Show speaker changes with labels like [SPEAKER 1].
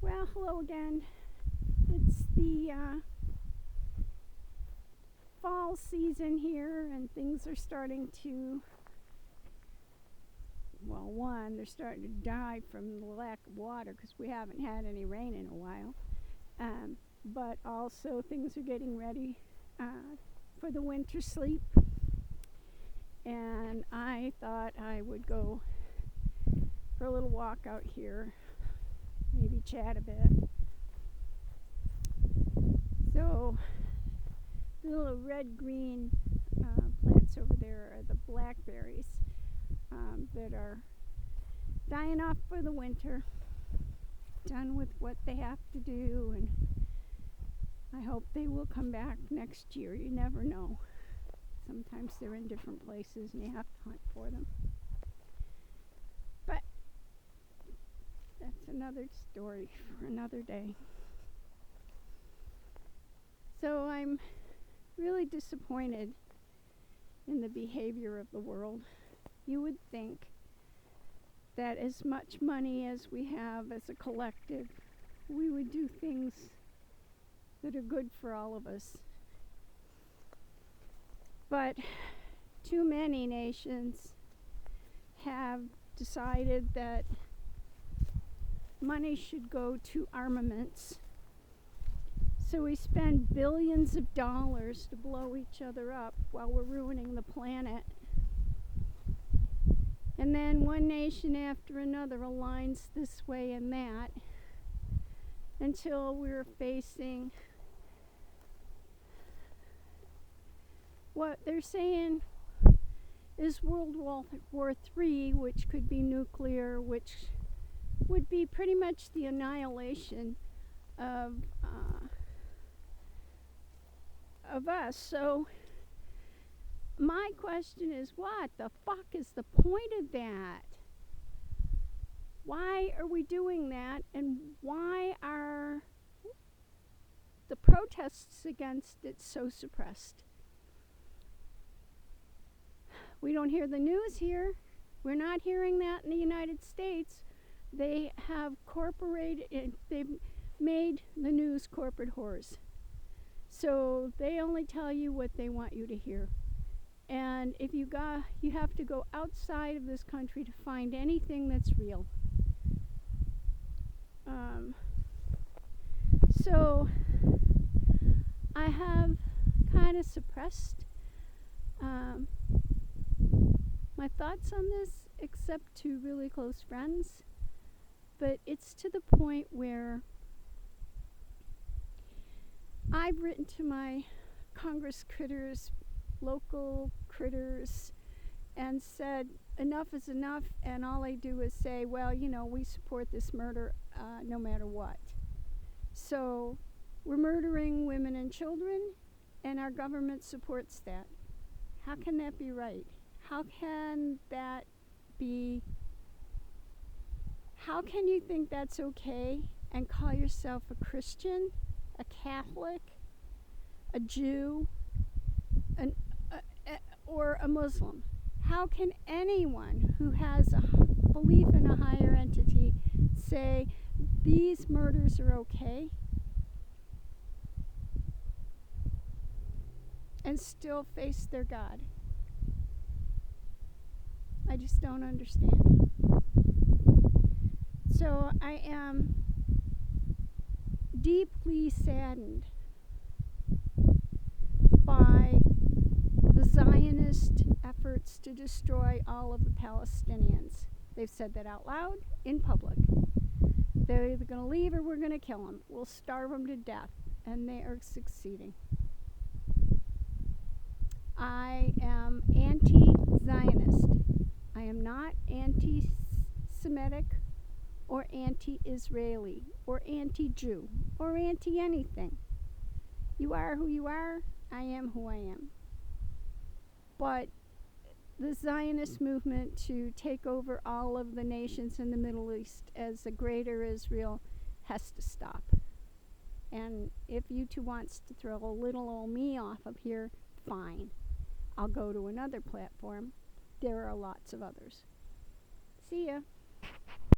[SPEAKER 1] Well, hello again. It's the fall season here, and things are starting to, well, one, they're starting to die from the lack of water because we haven't had any rain in a while. But also, things are getting ready for the winter sleep, and I thought I would go for a little walk out here, maybe chat a bit. So, the little red-green plants over there are the blackberries that are dying off for the winter, done with what they have to do, and I hope they will come back next year. You never know. Sometimes they're in different places and you have to hunt for them. But that's another story for another day. So I'm really disappointed in the behavior of the world. You would think that as much money as we have as a collective, we would do things that are good for all of us. But too many nations have decided that money should go to armaments. So we spend billions of dollars to blow each other up while we're ruining the planet. And then one nation after another aligns this way and that until we're facing what they're saying is World War III, which could be nuclear, which would be pretty much the annihilation of us. So my question is, what the fuck is the point of that? Why are we doing that, and why are the protests against it so suppressed? We don't hear the news here. We're not hearing that in the United States. They have they've made the news corporate whores. So they only tell you what they want you to hear. And if you have to go outside of this country to find anything that's real. So I have kind of suppressed my thoughts on this, except to really close friends. But it's to the point where I've written to my Congress critters, local critters, and said enough is enough, and all they do is say, well, we support this murder no matter what. So we're murdering women and children, and our government supports that. How can that be right? How can that be? How can you think that's okay and call yourself a Christian, a Catholic, a Jew, or a Muslim? How can anyone who has a belief in a higher entity say these murders are okay and still face their God? I just don't understand. So I am deeply saddened by the Zionist efforts to destroy all of the Palestinians. They've said that out loud in public. They're either going to leave or we're going to kill them. We'll starve them to death. And they are succeeding. I am anti-Zionist. I am not anti-Semitic or anti-Israeli or anti-Jew or anti-anything. You are who you are. I am who I am. But the Zionist movement to take over all of the nations in the Middle East as a greater Israel has to stop. And if YouTube wants to throw a little old me off of here, fine. I'll go to another platform. There are lots of others. See ya.